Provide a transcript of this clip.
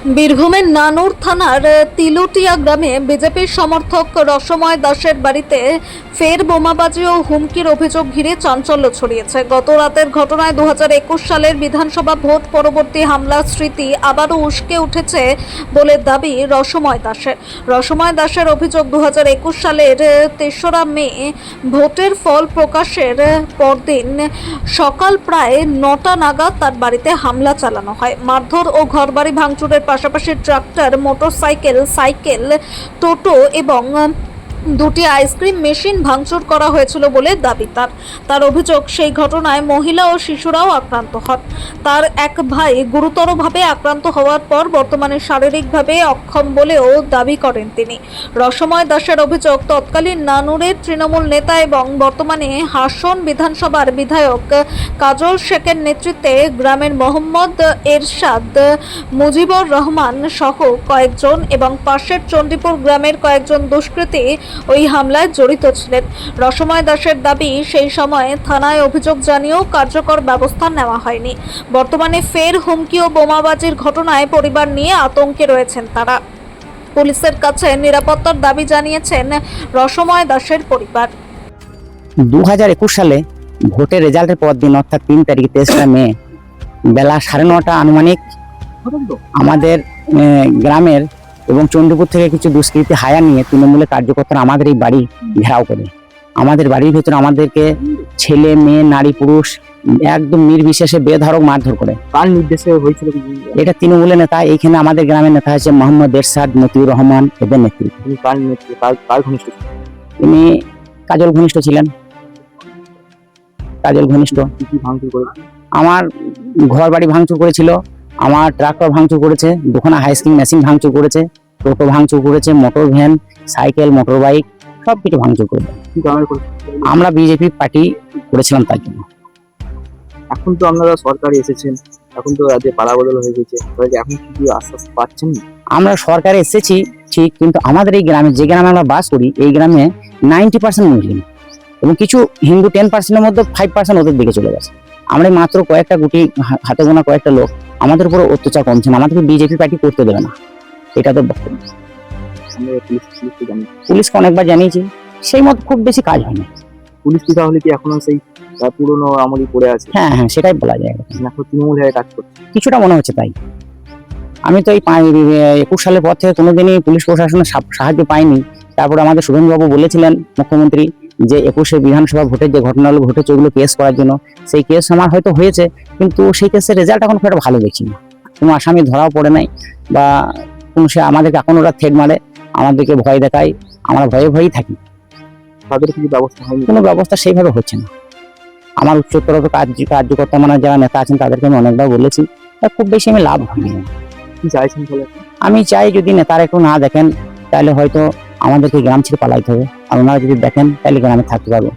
বীরভূমের নানুর থানার তিলুটিয়া গ্রামে বিজেপির সমর্থক রসময় দাসের বাড়িতে ফের বোমাবাজি ও হুমকির অভিযোগ ঘিরে চাঞ্চল্য ছড়িয়েছে। গত রাতের ঘটনায় 2021 সালের বিধানসভা ভোট পরবর্তী হামলার স্মৃতি আবারও উস্কে উঠেছে বলে দাবি রসময় দাসের। রসময় দাসের অভিযোগ, 2021 সালের 3রা মে ভোটের ফল প্রকাশের পরদিন সকাল প্রায় 9টা নাগাদ তার বাড়িতে হামলা চালানো হয়। মারধর ও ঘরবাড়ি ভাঙচুরের পাশাপাশি ট্রাক্টর, মোটরসাইকেল, সাইকেল, টোটো এবং দুটি আইসক্রিম মেশিন ভাঙচুর করা হয়েছিল বলে দাবি তার অভিযোগ, সেই ঘটনায় মহিলা ও শিশুরাও আক্রান্ত হন। তার এক ভাই গুরুতরভাবে আক্রান্ত হওয়ার পর বর্তমানে শারীরিকভাবে অক্ষম বলেও দাবি করেন তিনি। রসময় দাসের অভিযোগ, তৎকালীন নানুরের তৃণমূল নেতা এবং বর্তমানে হাসন বিধানসভার বিধায়ক কাজল শেখের নেতৃত্বে গ্রামের মোহাম্মদ এরশাদ, মুজিবুর রহমান সহ কয়েকজন এবং পাশের চণ্ডীপুর গ্রামের কয়েকজন দুষ্কৃতী ওই হামলায় জড়িত ছিলেন। রসময় দাসের দাবি, সেই সময় থানায় অভিযোগ জানিয়েও কার্যকর ব্যবস্থা নেওয়া হয়নি। বর্তমানে ফের হুমকি ও বোমাবাজির ঘটনায় পরিবার নিয়ে আতঙ্কে রয়েছেন তারা। পুলিশের কাছে নিরাপত্তার দাবি জানিয়েছেন রসময় দাসের পরিবার। 2021 সালে ভোটের রেজাল্টের পর দিন অর্থাৎ 3 তারিখ 23 মে বেলা 9:30 আনুমানিক আমাদের গ্রামের এবং চণ্ডীপুর থেকে কিছু দুষ্কৃতী হায়ার নিয়ে তৃণমূলের কার্যকর্তারা আমাদের এই বাড়ি ঘেরাও করে। আমাদের বাড়ির ভেতরে আমাদেরকে ছেলে মেয়ে নারী পুরুষ একদম নির্বিশেষে বেধড়ক মারধর করে। কার নির্দেশে হয়েছিল? এটা তৃণমূলের নেতা, এইখানে আমাদের গ্রামের নেতা আছে মোহাম্মদ এরশাদ, মতিউর রহমান এদের নেতৃত্বে। কার ঘনিষ্ঠ? তিনি কাজল ঘনিষ্ঠ ছিলেন। কাজল ঘনিষ্ঠ। কি ভাঙচুর করে? আমার ঘর বাড়ি ভাঙচুর করেছিল, আমার ট্রাক্টর ভাঙচুর করেছে, দোকানে আইসক্রিম মেশিন ভাঙচুর করেছে, টোটো ভাঙচুর করেছে, motor van, cycle, motor bike সব কিছু ভাঙচুর করেছে। আমরা বিজেপি পার্টি করেছিলাম তার জন্য। এখন তো আপনারা সরকারে এসেছেন, এখন তো রাজ্যে পাড়া বদল হয়ে গেছে, এখন কি আশ্বাস পাচ্ছেন? আমরা সরকারে এসেছি ঠিক, কিন্তু আমাদের এই গ্রামে, যে গ্রামে আমরা বাস করি, এই গ্রামে 90% মুসলিম এবং কিছু হিন্দু 10%-এর মধ্যে 5% ওদের দিকে চলে গেছে। আমরা মাত্র কয়েকটা গুটি হাতে গোনা কয়েকটা লোক, আমাদের উপর অত্যাচার কমছে না, আমাদেরকে বিজেপি পার্টি করতে দেবে না, এটা তো বক্তব্য। পুলিশকে অনেকবার জানিয়েছি, সেই মতো খুব বেশি কাজ হয়নি। পুলিশ কি তাহলে কি এখনো সেই পুরনো আমলই পড়ে আছে? হ্যাঁ, সেটাই বলা যায়। এখন তৃণমূল হয়ে কাজ করছে কিছুটা মনে হচ্ছে তাই। আমি তো এই 21 সালের পর থেকে কোনোদিনই পুলিশ প্রশাসনের সাহায্য পাইনি। তারপর আমাদের শুভেন্দুবাবু বলেছিলেন, মুখ্যমন্ত্রী, যে 21 বিধানসভা ভোটের যে ঘটনাগুলো ঘটেছে ওগুলো কেস করার জন্য। সেই কেস আমার হয়তো হয়েছে, কিন্তু সেই কেসের রেজাল্ট এখন খুব একটা ভালো দেখছি না। কোনো আসামি ধরাও পড়ে নাই, বা কোনো সে আমাদেরকে এখন ওরা থ্রেট মারে, আমাদেরকে ভয় দেখায়, আমরা ভয়েই থাকি। তাদের কিছু ব্যবস্থা হয়নি? কোনো ব্যবস্থা সেইভাবে হচ্ছে না। আমার উচ্চতর কার্যকর্তা মানে যারা নেতা আছেন তাদেরকে আমি অনেকবার বলেছি, খুব বেশি আমি লাভ হয়নি। কি চাইছেন? আমি চাই যদি নেতারা একটু না দেখেন তাহলে হয়তো আমাদেরকে গ্রাম ছেড়ে পালাইতে হবে, আর ওনারা যদি দেখেন তাহলে গ্রামে থাকতে পারবো।